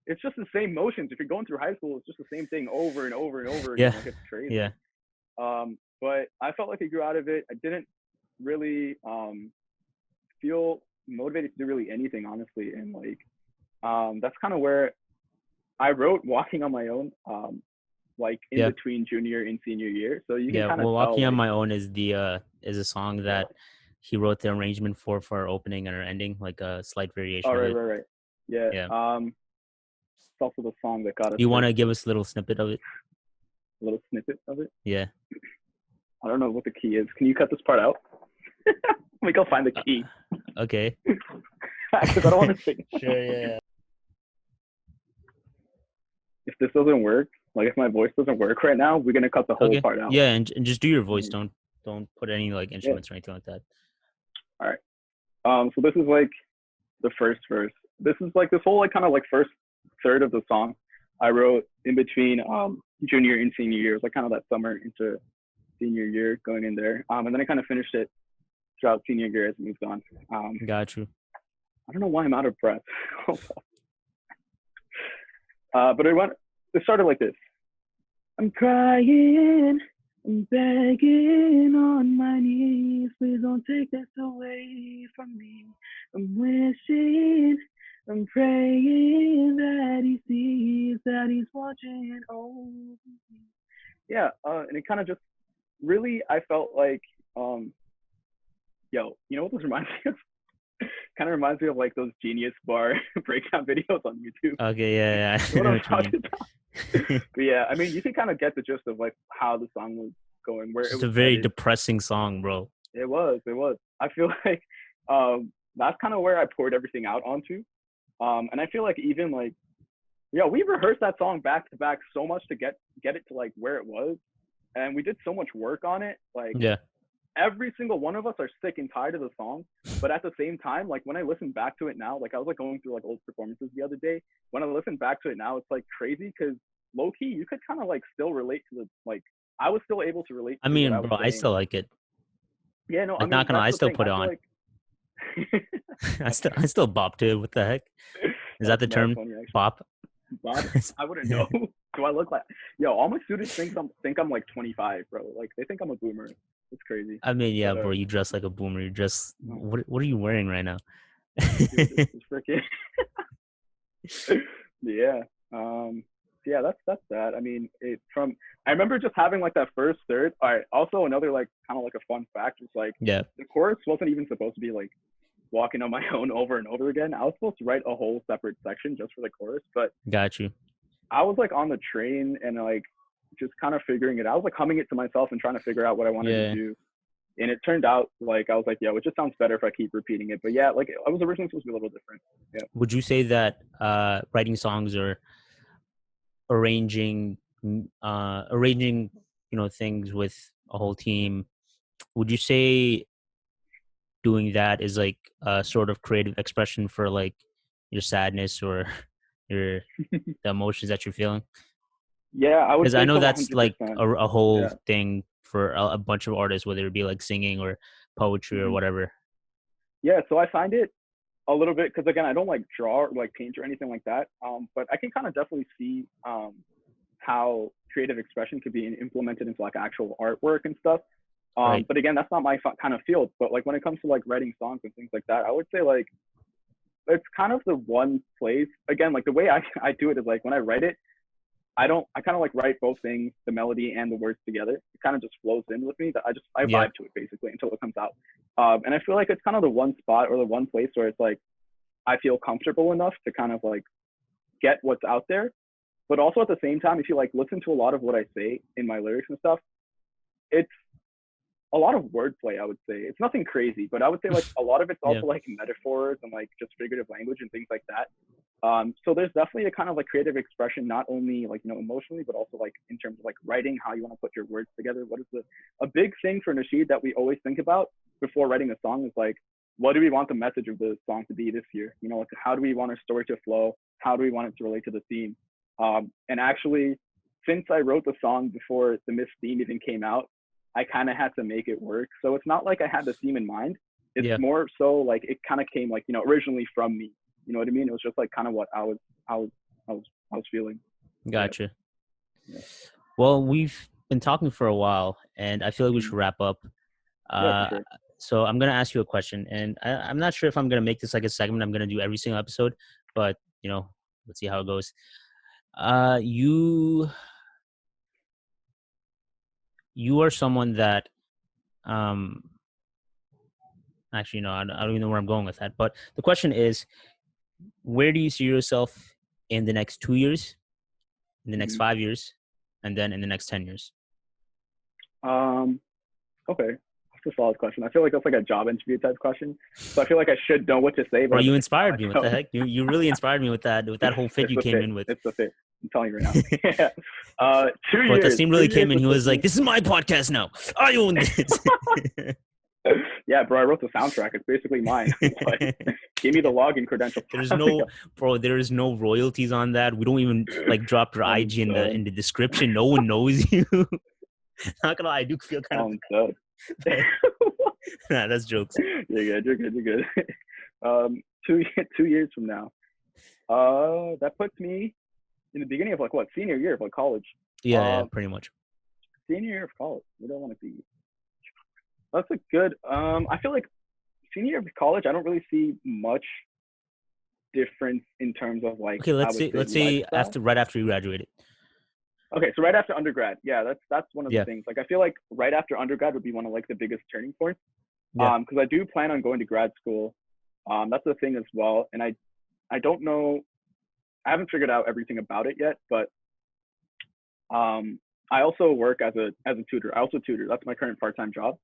It's just the same motions. If you're going through high school, it's just the same thing over and over and over again.
Yeah,
Like it's
yeah.
crazy. But I felt like I grew out of it. I didn't really feel motivated to do really anything, honestly. And like that's kind of where I wrote "Walking on My Own," like in
Yeah.
between junior and senior year. So you can
Yeah,
kind of
well,
tell,
"Walking on
like,
My Own" is a song
yeah.
that he wrote the arrangement for our opening and our ending, like a slight
Oh,
variation of
right,
it.
right, right. Yeah.
Yeah.
It's also the song that got us
Do you want
here.
to give us a little snippet of it?
A little snippet of it.
Yeah.
I don't know what the key is. Can you cut this part out? Let me go find the
Uh,
key
okay.
because I don't want to sing.
Sure. Yeah.
If this doesn't work, Like if my voice doesn't work right now, we're gonna cut the whole
Okay.
part out.
Yeah, and just do your voice.
Mhm.
Don't put any like
Yeah.
instruments or anything like that.
All right. So this is like the first verse. This is like this whole like kind of like first third of the song I wrote in between junior and senior years, like kind of that summer into senior year going in there. And then I kind of finished it throughout senior year as it moved on.
Got you.
I don't know why I'm out of breath. But it started like this. I'm crying, I'm begging on my knees. Please don't take this away from me. I'm wishing, I'm praying that he sees, that he's watching over me. Yeah, and it kind of just really, I felt like, you know what this reminds me of? Kind of reminds me of like those Genius Bar breakdown videos on YouTube.
Okay, yeah, yeah.
You know
I
what
know
I'm
what you mean.
talking about? But yeah, I mean, you can kind of get the gist of like how the song was going, where it
Just a
was
very
headed.
depressing song, bro.
It was, it was. I feel like that's kind of where I poured everything out onto. And I feel like even like, yeah, we rehearsed that song back to back so much to get it to like where it was, and we did so much work on it. Like
Yeah.
every single one of us are sick and tired of the song, but at the same time, like when I listen back to it now, like I was like going through like old performances the other day. When I listen back to it now, it's like crazy because low key you could kind of like still relate to the like I was still able to relate
I
to what I
mean,
was
bro, I
saying.
still like it.
Yeah, no, I
Like, not
mean
gonna lie,
that's
I
the
still
thing.
put
I
it
feel
on.
like
I
that's
still bop to it. What the heck? Is that
that's
the
mad
term?
funny actually.
Bop?
Bob, I wouldn't know. Do I look like yo? All my students think I'm like 25, bro. Like they think I'm a boomer. It's crazy.
I mean, yeah,
But
bro, you dress like a boomer. You dress.
no,
What are you wearing right now?
dude, this is freaking yeah. Yeah, that's that. I mean, it from I remember just having like that first third. All right. Also, another like kind of like a fun fact is like
Yeah,
the chorus wasn't even supposed to be like walking on my own over and over again. I was supposed to write a whole separate section just for the chorus, but
got you.
I was like on the train and like just kind of figuring it out. I was like humming it to myself and trying to figure out what I wanted to
Yeah.
do. And it turned out like I was like, yeah, it just sounds better if I keep repeating it. But yeah, like I was originally supposed to be a little different. Yeah.
Would you say that writing songs or arranging arranging things with a whole team, would you say doing that is like a sort of creative expression for like your sadness or your the emotions that you're feeling?
Yeah, I would
Because I
say
know
so
that's like
100%.
a whole
Yeah.
thing for a bunch of artists, whether it be like singing or poetry or
Mm-hmm.
whatever.
Yeah, so I find it a little bit because again, I don't like draw or like paint or anything like that. But I can kind of definitely see how creative expression could be implemented into like actual artwork and stuff.
Right.
But again, that's not my kind of field. But like when it comes to like writing songs and things like that, I would say like it's kind of the one place. Again, like the way I do it is like when I write it, I kind of like write both things, the melody and the words together. It kind of just flows in with me. That I
Yeah.
vibe to it basically until it comes out. And I feel like it's kind of the one spot or the one place where it's like I feel comfortable enough to kind of like get what's out there. But also at the same time, if you like listen to a lot of what I say in my lyrics and stuff, it's a lot of wordplay. I would say it's nothing crazy, but I would say like a lot of it's
Yeah.
also like metaphors and like just figurative language and things like that. So there's definitely a kind of like creative expression, not only like emotionally, but also like in terms of like writing, how you want to put your words together. What is a big thing for Nasheed that we always think about before writing a song is like, what do we want the message of the song to be this year? Like how do we want our story to flow? How do we want it to relate to the theme? And actually, since I wrote the song before the Miss theme even came out, I kind of had to make it work. So it's not like I had the theme in mind. It's
Yeah.
more so like it kind of came like originally from me. You know what I mean? It was just like kind of what I was feeling.
Gotcha.
Yeah.
Well, we've been talking for a while, and I feel like we should wrap up.
Yeah, for
Uh,
sure.
so I'm gonna ask you a question, and I'm not sure if I'm gonna make this like a segment I'm gonna do every single episode, but let's see how it goes. You are someone that um actually no, I don't even know where I'm going with that. But the question is, where do you see yourself in the next 2 years, in the next
Mm-hmm.
5 years, and then in the next 10 years?
Okay. That's a solid question. I feel like that's like a job interview type question. So I feel like I should know what to say, but
Bro,
at the
you
same time,
inspired me.
I
What the
don't.
heck? You really inspired me with that whole fit
It's
you
the
came
fit.
in with.
It's the fit. I'm telling you right now. Yeah. 2
Bro,
years.
Tassim
2
really
years
came in.
with
He
this
was like, "This is my podcast now. I own this."
Yeah, bro, I wrote the soundtrack. It's basically mine. Like, give me the login credentials.
There's no, bro. There is no royalties on that. We don't even like drop your
I'm
IG in the
done.
description. No one knows you. Not gonna lie, I do feel kind of
I'm done.
bad. Nah, that's jokes.
You're good. You're good. You're good. Um, 2 years from now. That puts me in the beginning of like what, senior year of like college.
Yeah,
Um,
pretty much.
Senior year of college. What do I want to be? That's a good. I feel like senior year of college, I don't really see much difference in terms of like,
Okay,
I
let's
would
say
say, lifestyle.
right after you graduated.
Okay, so right after undergrad, yeah, that's one of the
Yeah,
things. Like, I feel like right after undergrad would be one of like the biggest turning points.
yeah.
Because I do plan on going to grad school. That's the thing as well, and I don't know. I haven't figured out everything about it yet, but I also work as a tutor. I also tutor. That's my current part-time job.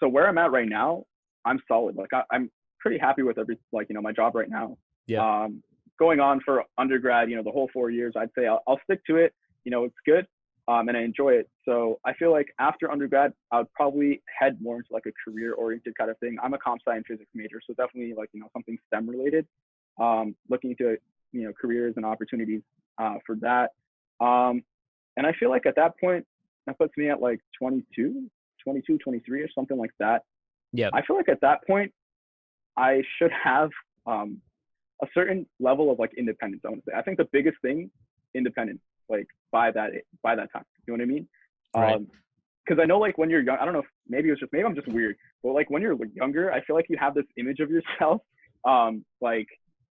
So where I'm at right now, I'm solid. Like, I'm pretty happy with my job right now.
Yeah.
Going on for undergrad, the whole 4 years, I'd say I'll stick to it. It's good. And I enjoy it. So I feel like after undergrad, I would probably head more into like a career-oriented kind of thing. I'm a comp sci and physics major, so definitely like something STEM related. Looking into careers and opportunities for that. And I feel like at that point, that puts me at like 22, 23 or something like that.
Yeah.
I feel like at that point, I should have a certain level of like independence. I want to say. I think the biggest thing, independence, like by that time. You know what I mean?
Right.
Because I know like when you're young, I don't know if maybe I'm just weird, but like when you're younger, I feel like you have this image of yourself, like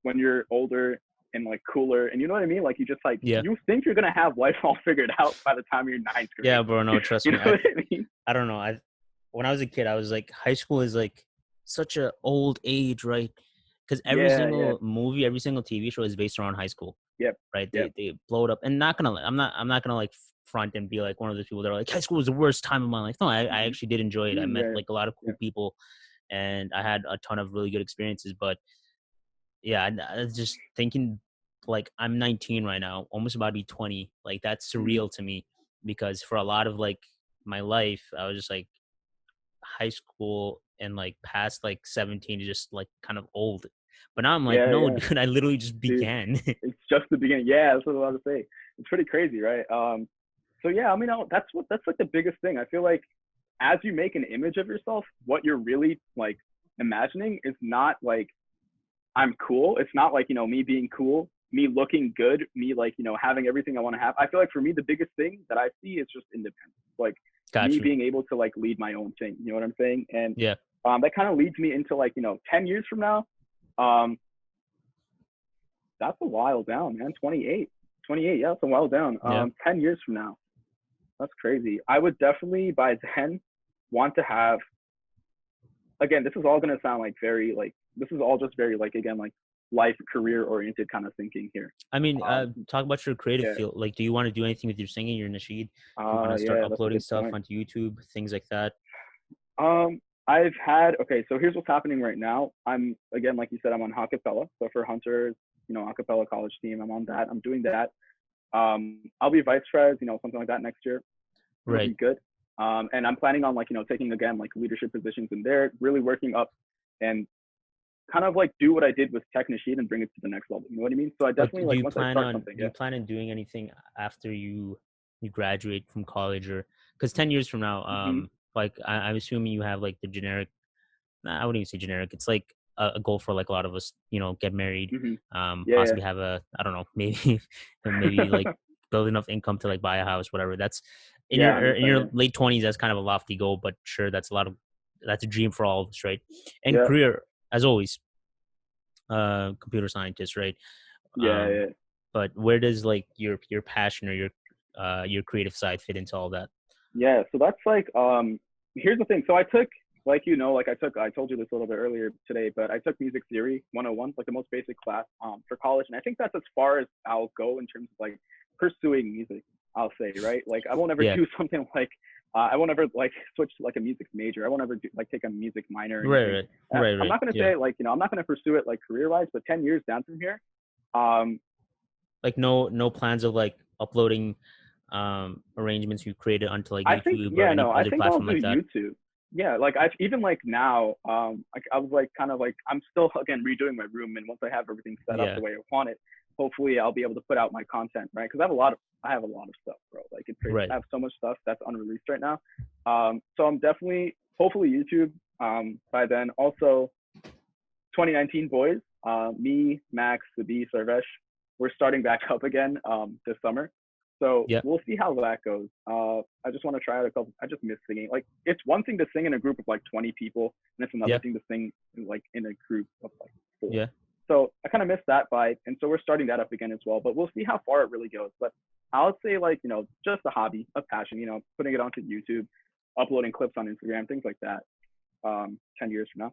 when you're older and like cooler, and you know what I mean? Like you just like
Yeah.
you think you're gonna have life all figured out by the time you're ninth grade.
Yeah, bro. No, trust
You
me.
know what I mean?
I don't know. When I was a kid, I was like, high school is like such a old age, right? Because every
Yeah, yeah,
single movie, every single TV show is based around high school,
yep,
right?
yep.
They blow it up, and I'm not gonna like front and be like one of those people that are like, high school was the worst time of my life. No, I actually did enjoy it. I met
Yeah,
like a lot of
yeah.
cool people, and I had a ton of really good experiences. But yeah, I was just thinking, like, I'm 19 right now, almost about to be 20. Like, that's
Mm-hmm.
surreal to me because for a lot of like my life, I was just like high school and like past like 17 is just like kind of old. But now I'm like,
Yeah,
no,
yeah,
dude, I literally just
dude.
began.
It's just the beginning. Yeah, that's what I was about to say. It's pretty crazy, right? So yeah, I mean, that's like the biggest thing. I feel like as you make an image of yourself, what you're really like imagining is not like I'm cool. It's not like me being cool, me looking good, me like having everything I want to have. I feel like for me the biggest thing that I see is just independence, like
Got
me
you.
being able to like lead my own thing. You know what I'm saying? And
Yeah.
that kind of leads me into like 10 years from now. Um, that's a while down, man. 28. 28. Yeah, that's a while down.
Yeah.
10 years from now. That's crazy. I would definitely by then want to have, again, this is all going to sound like very, like, this is all just very, like, again, like life career oriented kind of thinking here.
I mean,
Um,
talk about your creative
yeah.
field. Like, do you want to do anything with your singing, your nasheed? Do you want to start
Yeah, that's a
uploading
good
stuff
point.
onto YouTube, things like that?
Um, okay, so here's what's happening right now. I'm, again, like you said, I'm on acapella. So for Hunter's, acapella college team, I'm on that. I'm doing that. I'll be vice pres, something like that next year. It'll
Right.
be good. And I'm planning on like, taking again, like leadership positions in there, really working up and kind of like do what I did with Tech Nasheed and bring it to the next level. You know what I mean? So I
But
definitely like once I start something,
do you plan on doing anything after you graduate from college, or because 10 years from now,
hmm
like I'm assuming you have like the generic, I wouldn't even say generic. It's like a goal for like a lot of us, get married,
hmm yeah,
possibly have I don't know, maybe, maybe like build enough income to like buy a house, whatever. That's
yeah,
in
100%,
your
yeah,
late 20s. That's kind of a lofty goal, but sure, that's a dream for all of us, right? And
yeah,
career, as always, computer scientist, right?
yeah,
Um,
yeah.
but where does like your passion or your creative side fit into all that?
Yeah, so that's like here's the thing. So I took like I told you this a little bit earlier today, but I took music theory 101, like the most basic class for college, and I think that's as far as I'll go in terms of like pursuing music, I'll say, right? Like I won't ever
Yeah,
do something like I won't ever like switch to like a music major. I won't ever do like take a music minor or
right,
anything.
right, right,
I'm
right.
not going to
Yeah,
say like, I'm not going to pursue it like career wise, but 10 years down from here, um
Like no plans of like uploading arrangements you created onto like
I think,
YouTube or
yeah,
any
no, I
other
think I'll
platform
do
like that.
YouTube. Yeah, like I've even like now, like I was like kind of like I'm still again redoing my room, and once I have everything set up
Yeah.
the way I want it, hopefully I'll be able to put out my content, right? Because I have a lot of stuff, bro. Like it's crazy.
Right.
I have so much stuff that's unreleased right now. So I'm definitely hopefully YouTube. By then also 2019 boys, me, Max, the B, Sarvesh, we're starting back up again this summer. So
Yeah.
we'll see how that goes. I just want to try out a couple. I just miss singing. Like it's one thing to sing in a group of like 20 people, and it's another
Yeah.
thing to sing like in a group of like 4.
Yeah.
So I kind of miss that vibe, and so we're starting that up again as well. But we'll see how far it really goes. But I would say like just a hobby, a passion. Putting it onto YouTube, uploading clips on Instagram, things like that. 10 years from now.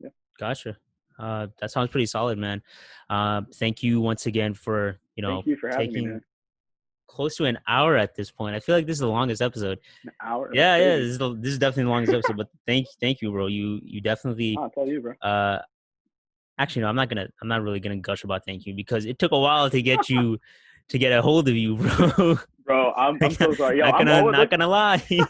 Yeah.
Gotcha. That sounds pretty solid, man. Thank you once again for
Thank you for having me,
taking
man.
close to an hour at this point. I feel like this is the longest episode.
An hour? That's
Yeah, yeah.
crazy.
This is definitely the longest episode. But thank you, bro. You definitely.
It's all you, bro.
Actually, no. I'm not really gonna gush about thank you because it took a while to get a hold of you, bro.
Bro, I'm so sorry. Yo,
not
I'm
gonna
always
not
like,
gonna lie. Took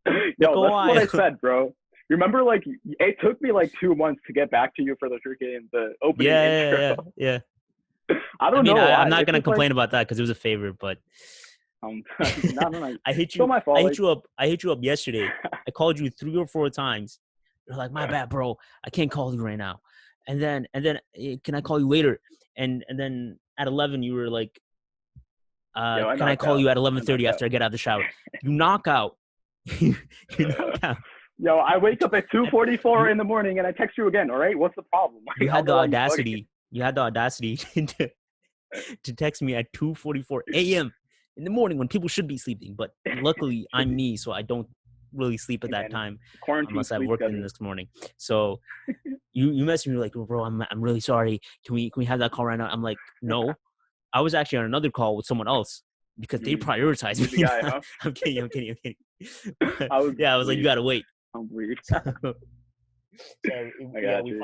yo,
a
that's what I
while.
said, bro. Remember, like, it took me like 2 months to get back to you for the freaking the opening
Yeah, yeah,
intro.
yeah.
I
I
don't
mean,
know
I'm
why.
not
It's
gonna
just like,
complain about that because it was a favor, but
um, no, no, no.
I hit
Still
you.
my
I
fault.
hit
Like,
you up. I hit you up yesterday. I called you 3 or 4 times. You're like, my bad, bro. I can't call you right now. And then, can I call you later? And then at 11, you were like,
yo, I
can I
knocked
call
out.
you at
I
11:30
knocked out.
after I get out of the shower? You knock out. you knock out.
Yo, I wake up at
And
2:44
you
in the morning and I text you again. All right, what's the problem?
you
Like, I
had
don't
the
know why you bugging.
audacity. You had the audacity to text me at 2:44 a.m. in the morning when people should be sleeping. But luckily,
Should
I'm
be.
me, so I don't really sleep at that
Again,
time
quarantine
unless I've
sleep
worked in
schedule.
this morning. So you messaged me like, bro, I'm really sorry. Can we have that call right now? I'm like, no. I was actually on another call with someone else because they prioritized
Busy
me.
guy, huh?
I'm kidding. I'm kidding. I'm kidding. But,
I was
yeah, I was like, you
weird.
gotta wait.
I'm weird.
So
I
yeah,
got you.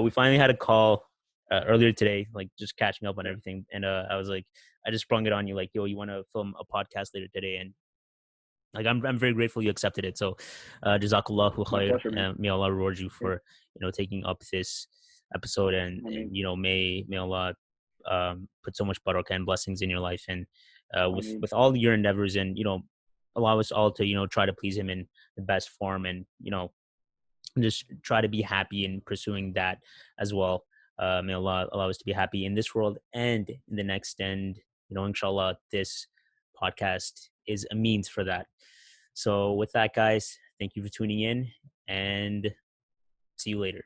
we finally had a call earlier today, like just catching up on
Yeah.
everything. And I was like, I just sprung it on you, like, yo, you want to film a podcast later today? And like, I'm very grateful you accepted it. So, jazakallahu
My
khair,
pleasure, man.
and may Allah reward you
Yeah.
for taking up this episode, and
I mean,
may Allah put so much barakah and blessings in your life, and
I mean,
with all your endeavors, and allow us all to try to please Him in the best form, and just try to be happy in pursuing that as well. May Allah allow us to be happy in this world and in the next. And, inshallah, this podcast is a means for that. So with that, guys, thank you for tuning in and see you later.